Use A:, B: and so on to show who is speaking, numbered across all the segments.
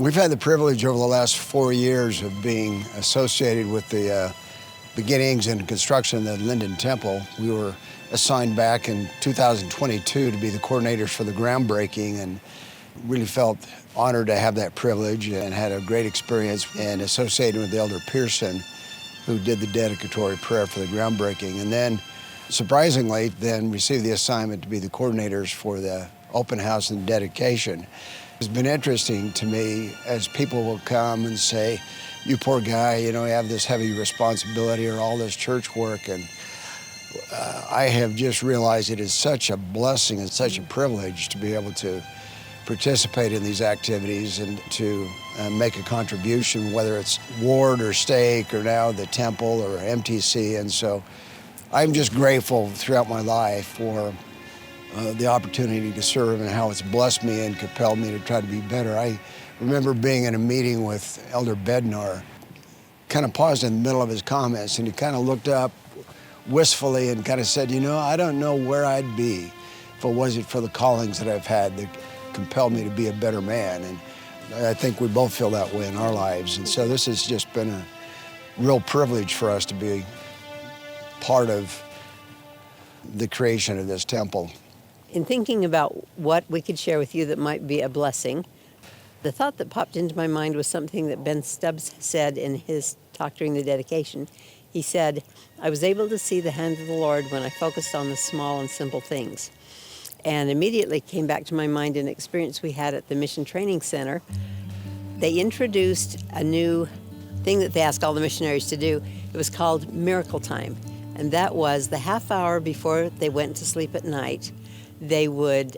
A: We've had the privilege over the last 4 years of being associated with the beginnings and construction of the Lindon Temple. We were assigned back in 2022 to be the coordinators for the groundbreaking, and really felt honored to have that privilege and had a great experience and associated with Elder Pearson, who did the dedicatory prayer for the groundbreaking. And then, surprisingly, then received the assignment to be the coordinators for the open house and dedication. It's been interesting to me as people will come and say, "You poor guy, you have this heavy responsibility or all this church work." And I have just realized it is such a blessing and such a privilege to be able to participate in these activities and to make a contribution, whether it's Ward or Stake or now the Temple or MTC. And so I'm just grateful throughout my life for the opportunity to serve and how it's blessed me and compelled me to try to be better. I remember being in a meeting with Elder Bednar, kind of paused in the middle of his comments, and he kind of looked up wistfully and kind of said, I don't know where I'd be if it wasn't for the callings that I've had that compelled me to be a better man. And I think we both feel that way in our lives. And so this has just been a real privilege for us to be part of the creation of this temple.
B: In thinking about what we could share with you that might be a blessing, the thought that popped into my mind was something that Ben Stubbs said in his talk during the dedication. He said, "I was able to see the hand of the Lord when I focused on the small and simple things." And immediately came back to my mind an experience we had at the Mission Training Center. They introduced a new thing that they asked all the missionaries to do. It was called Miracle Time. And that was the half hour before they went to sleep at night. They would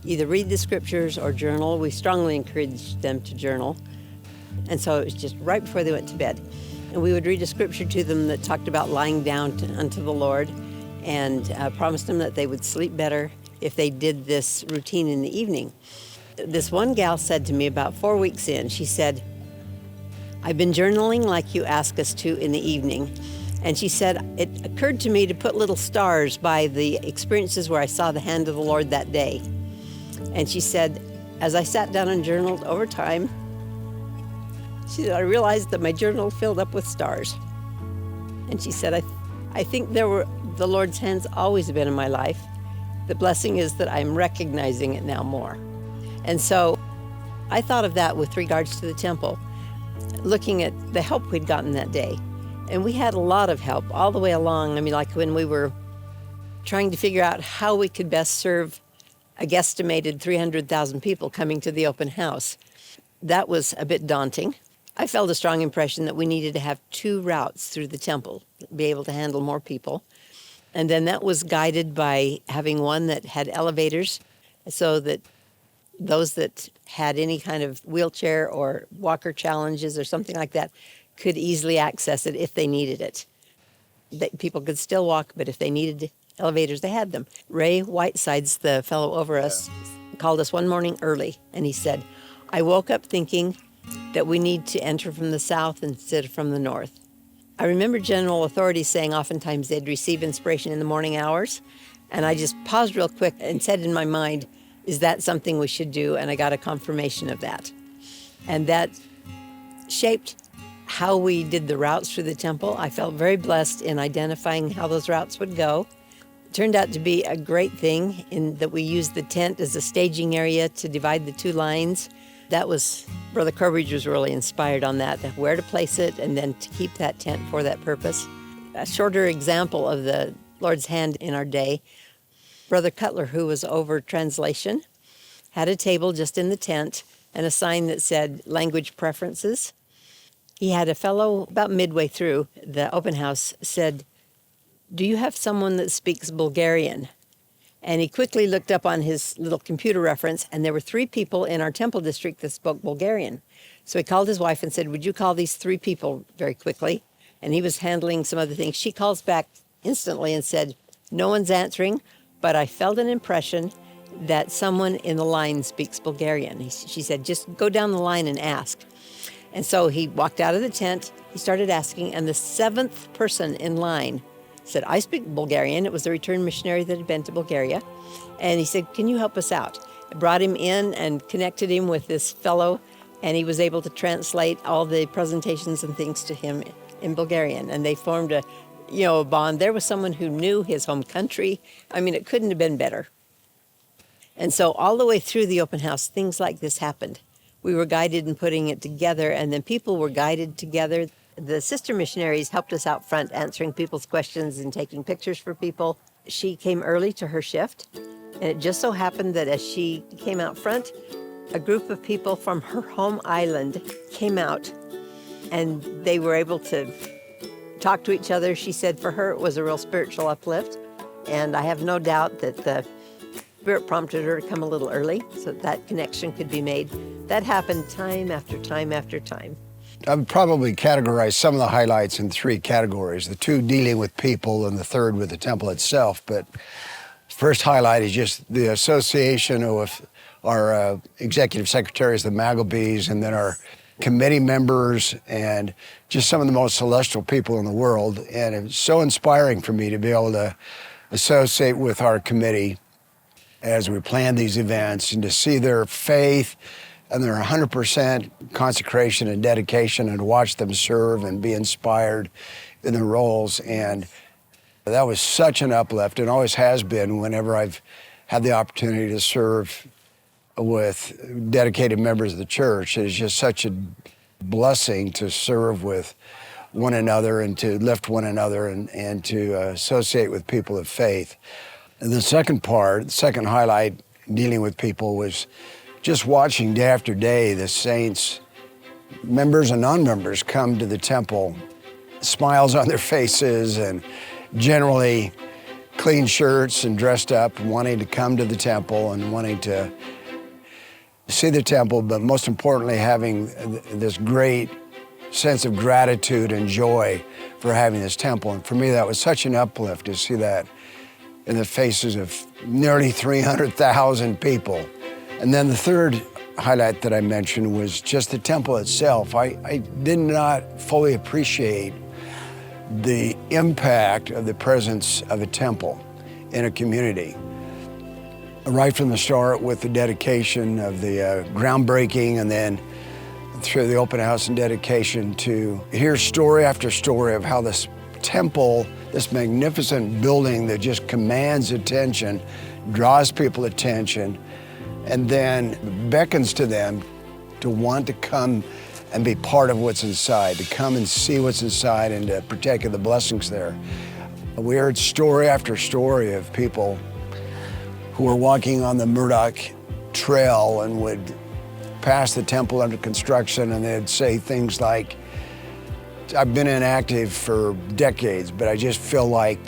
B: either read the scriptures or journal. We strongly encouraged them to journal. And so it was just right before they went to bed. And we would read a scripture to them that talked about lying down unto the Lord, and promised them that they would sleep better if they did this routine in the evening. This one gal said to me about 4 weeks in, she said, "I've been journaling like you ask us to in the evening." And she said, "It occurred to me to put little stars by the experiences where I saw the hand of the Lord that day." And she said, "As I sat down and journaled over time," she said, "I realized that my journal filled up with stars." And she said, I think the Lord's hand's always been in my life. The blessing is that I'm recognizing it now more." And so I thought of that with regards to the temple, looking at the help we'd gotten that day. And we had a lot of help all the way along. I mean, like when we were trying to figure out how we could best serve a guesstimated 300,000 people coming to the open house. That was a bit daunting. I felt a strong impression that we needed to have 2 routes through the temple, be able to handle more people. And then that was guided by having one that had elevators so that those that had any kind of wheelchair or walker challenges or something like that could easily access it if they needed it. People could still walk, but if they needed elevators, they had them. Ray Whitesides, the fellow over us, called us one morning early, and he said, "I woke up thinking that we need to enter from the south instead of from the north." I remember general authorities saying oftentimes they'd receive inspiration in the morning hours, and I just paused real quick and said in my mind, "Is that something we should do?" And I got a confirmation of that. And that shaped how we did the routes through the temple. I felt very blessed in identifying how those routes would go. It turned out to be a great thing in that we used the tent as a staging area to divide the 2 lines. That was, Brother Corbridge was really inspired on that, where to place it and then to keep that tent for that purpose. A shorter example of the Lord's hand in our day, Brother Cutler, who was over translation, had a table just in the tent and a sign that said language preferences. He had a fellow about midway through the open house said, "Do you have someone that speaks Bulgarian?" And he quickly looked up on his little computer reference, and there were 3 people in our temple district that spoke Bulgarian. So he called his wife and said, "Would you call these 3 people very quickly?" And he was handling some other things. She calls back instantly and said, "No one's answering, but I felt an impression that someone in the line speaks Bulgarian." She said, "Just go down the line and ask." And so he walked out of the tent, he started asking, and the 7th person in line said, "I speak Bulgarian." It was the returned missionary that had been to Bulgaria. And he said, "Can you help us out?" I brought him in and connected him with this fellow and he was able to translate all the presentations and things to him in Bulgarian, and they formed a bond. There was someone who knew his home country. I mean, it couldn't have been better. And so all the way through the open house, things like this happened. We were guided in putting it together, and then people were guided together. The sister missionaries helped us out front answering people's questions and taking pictures for people. She came early to her shift, and it just so happened that as she came out front, a group of people from her home island came out, and they were able to talk to each other. She said for her it was a real spiritual uplift, and I have no doubt that the Spirit prompted her to come a little early so that connection could be made. That happened time after time after time.
A: I would probably categorize some of the highlights in three categories, the two dealing with people and the third with the temple itself. But first highlight is just the association with our executive secretaries, the Maglebees, and then our committee members, and just some of the most celestial people in the world. And it's so inspiring for me to be able to associate with our committee as we plan these events and to see their faith and their 100% consecration and dedication, and to watch them serve and be inspired in their roles. And that was such an uplift, and always has been whenever I've had the opportunity to serve with dedicated members of the church. It is just such a blessing to serve with one another and to lift one another and to associate with people of faith. And the second highlight dealing with people was just watching day after day the saints, members and non-members, come to the temple, smiles on their faces, and generally clean shirts and dressed up, wanting to come to the temple and wanting to see the temple, but most importantly having this great sense of gratitude and joy for having this temple. And for me, that was such an uplift to see that in the faces of nearly 300,000 people. And then the third highlight that I mentioned was just the temple itself. I did not fully appreciate the impact of the presence of a temple in a community. Right from the start with the dedication of the groundbreaking, and then through the open house and dedication, to hear story after story of how this temple, this magnificent building that just commands attention, draws people attention, and then beckons to them to want to come and be part of what's inside, to come and see what's inside and to partake of the blessings there. We heard story after story of people who were walking on the Murdoch Trail and would pass the temple under construction, and they'd say things like, I've been inactive for decades, but I just feel like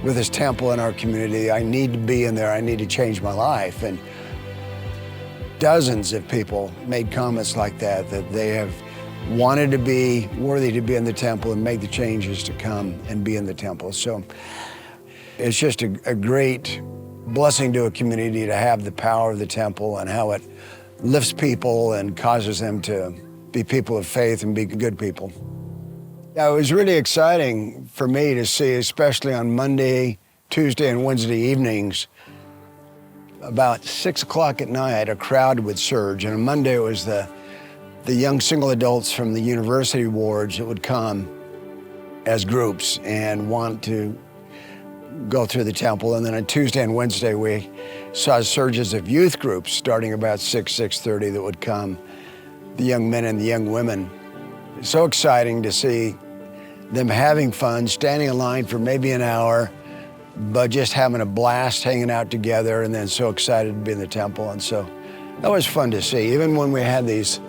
A: with this temple in our community, I need to be in there, I need to change my life. And dozens of people made comments like that they have wanted to be worthy to be in the temple and make the changes to come and be in the temple. So it's just a great blessing to a community to have the power of the temple and how it lifts people and causes them to be people of faith and be good people. Yeah, it was really exciting for me to see, especially on Monday, Tuesday, and Wednesday evenings, about 6 o'clock at night, a crowd would surge. And on Monday, it was the young single adults from the university wards that would come as groups and want to go through the temple. And then on Tuesday and Wednesday, we saw surges of youth groups starting about 6:30 that would come, the young men and the young women. So exciting to see them having fun, standing in line for maybe an hour, but just having a blast, hanging out together, and then so excited to be in the temple. And so that was fun to see. Even when we had these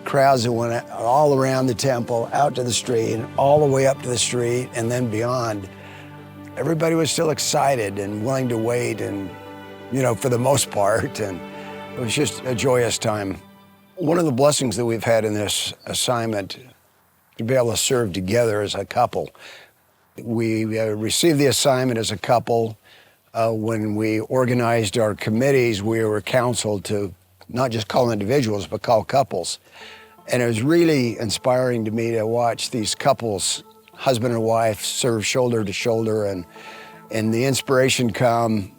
A: crowds that went all around the temple, out to the street, and all the way up to the street, and then beyond, everybody was still excited and willing to wait, and, for the most part, and it was just a joyous time. One of the blessings that we've had in this assignment, to be able to serve together as a couple. We received the assignment as a couple. When we organized our committees, we were counseled to not just call individuals, but call couples. And it was really inspiring to me to watch these couples, husband and wife, serve shoulder to shoulder, and the inspiration come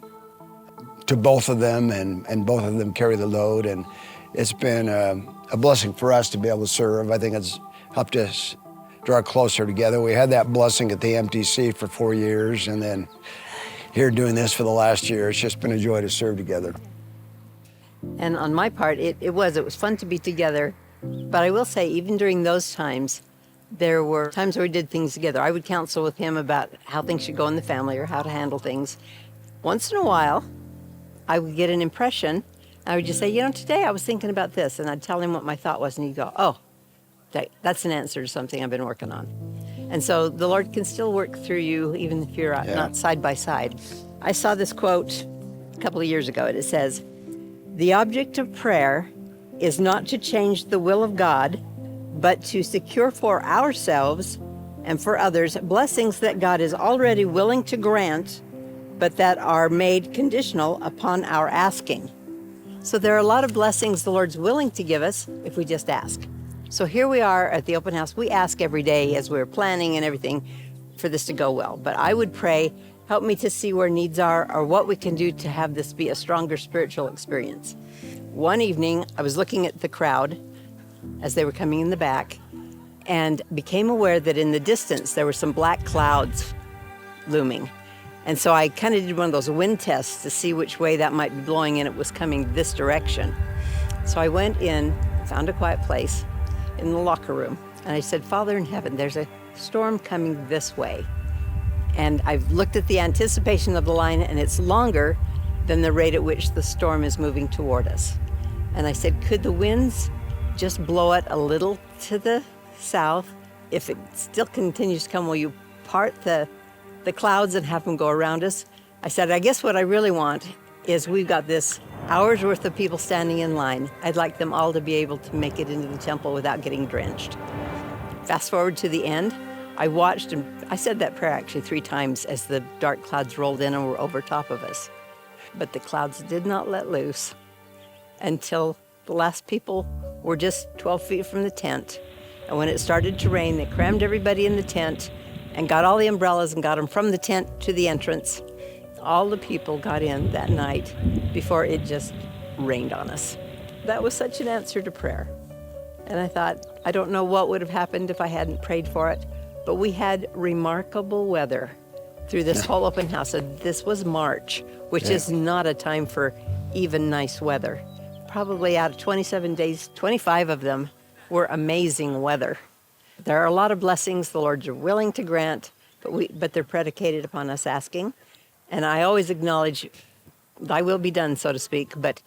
A: to both of them, and both of them carry the load. And it's been a a blessing for us to be able to serve. I think it's helped us draw closer together. We had that blessing at the MTC for 4 years, and then here doing this for the last year. It's just been a joy to serve together.
B: And on my part, it was fun to be together. But I will say, even during those times, there were times where we did things together. I would counsel with him about how things should go in the family or how to handle things. Once in a while, I would get an impression. I would just say, today I was thinking about this. And I'd tell him what my thought was. And he'd go, oh, that's an answer to something I've been working on. And so the Lord can still work through you, even if you're not side by side. I saw this quote a couple of years ago. It says, "The object of prayer is not to change the will of God, but to secure for ourselves and for others blessings that God is already willing to grant, but that are made conditional upon our asking." So there are a lot of blessings the Lord's willing to give us if we just ask. So here we are at the open house. We ask every day as we're planning and everything for this to go well. But I would pray, help me to see where needs are or what we can do to have this be a stronger spiritual experience. One evening, I was looking at the crowd as they were coming in the back and became aware that in the distance there were some black clouds looming. And so I kind of did one of those wind tests to see which way that might be blowing, and it was coming this direction. So I went in, found a quiet place in the locker room, and I said, "Father in heaven, there's a storm coming this way." And I've looked at the anticipation of the line, and it's longer than the rate at which the storm is moving toward us. And I said, could the winds just blow it a little to the south? If it still continues to come, will you part the clouds and have them go around us? I said, I guess what I really want is we've got this hour's worth of people standing in line. I'd like them all to be able to make it into the temple without getting drenched. Fast forward to the end, I watched, and I said that prayer actually 3 times as the dark clouds rolled in and were over top of us. But the clouds did not let loose until the last people were just 12 feet from the tent. And when it started to rain, they crammed everybody in the tent and got all the umbrellas and got them from the tent to the entrance. All the people got in that night before it just rained on us. That was such an answer to prayer. And I thought, I don't know what would have happened if I hadn't prayed for it, but we had remarkable weather through this whole open house. And this was March, which is not a time for even nice weather. Probably out of 27 days, 25 of them were amazing weather. There are a lot of blessings the Lord's willing to grant, but they're predicated upon us asking. And I always acknowledge, thy will be done, so to speak, but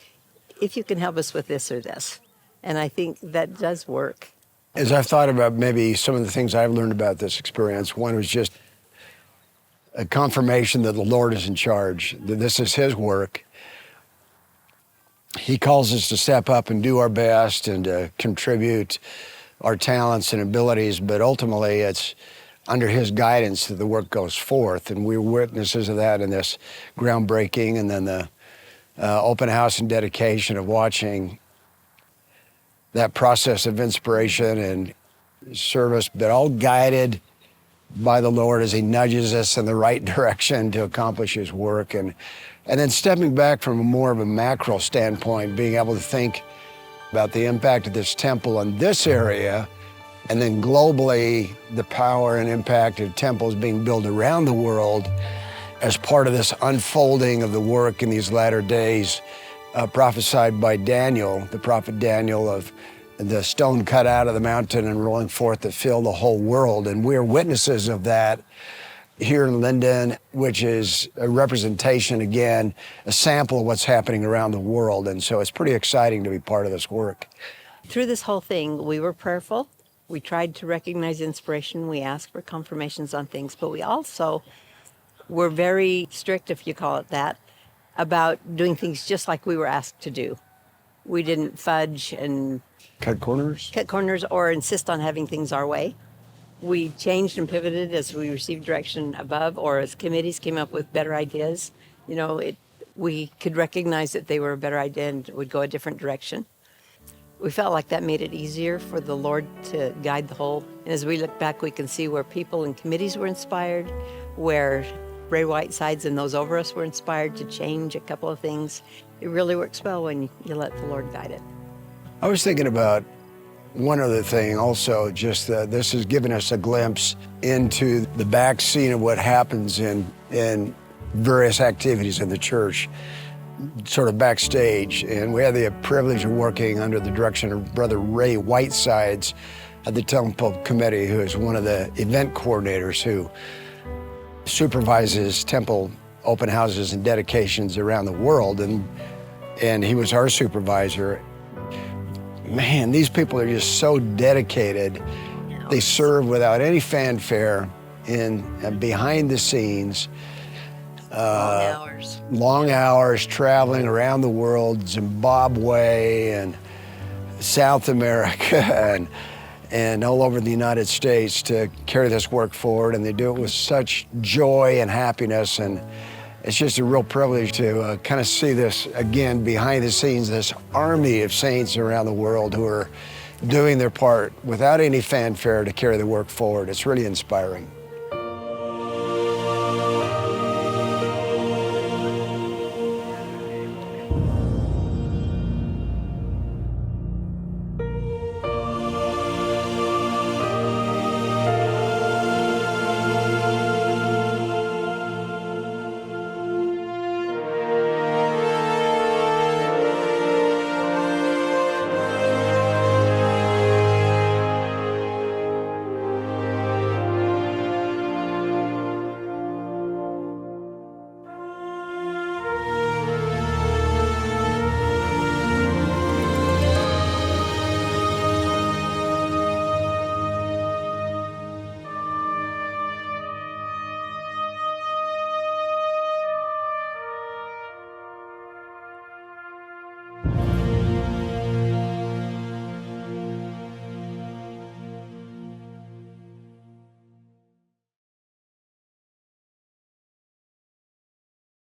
B: if you can help us with this or this. And I think that does work.
A: As I've thought about maybe some of the things I've learned about this experience, one was just a confirmation that the Lord is in charge, that this is his work. He calls us to step up and do our best and to contribute our talents and abilities, but ultimately it's under his guidance that the work goes forth. And we're witnesses of that in this groundbreaking and then the open house and dedication of watching that process of inspiration and service, but all guided by the Lord as he nudges us in the right direction to accomplish his work. And then stepping back from more of a macro standpoint, being able to think about the impact of this temple in this area, and then globally, the power and impact of temples being built around the world as part of this unfolding of the work in these latter days prophesied by Daniel, the prophet Daniel, of the stone cut out of the mountain and rolling forth to fill the whole world. And we're witnesses of that here in Lindon, which is a representation, again, a sample of what's happening around the world. And so it's pretty exciting to be part of this work.
B: Through this whole thing, we were prayerful. We tried to recognize inspiration. We asked for confirmations on things, but we also were very strict, if you call it that, about doing things just like we were asked to do. We didn't fudge and
A: Cut corners
B: or insist on having things our way. We changed and pivoted as we received direction above or as committees came up with better ideas. We could recognize that they were a better idea and would go a different direction. We felt like that made it easier for the Lord to guide the whole. And as we look back, we can see where people and committees were inspired, where Bray Whitesides and those over us were inspired to change a couple of things. It really works well when you let the Lord guide it.
A: I was thinking about one other thing also, just this has given us a glimpse into the back scene of what happens in various activities in the church, sort of backstage. And we had the privilege of working under the direction of Brother Ray Whitesides of the Temple Committee, who is one of the event coordinators who supervises temple open houses and dedications around the world. And he was our supervisor. Man, these people are just so dedicated. They serve without any fanfare behind the scenes. Long hours traveling around the world, Zimbabwe and South America and all over the United States to carry this work forward. And they do it with such joy and happiness. And it's just a real privilege to kind of see this again behind the scenes, this army of saints around the world who are doing their part without any fanfare to carry the work forward. It's really inspiring.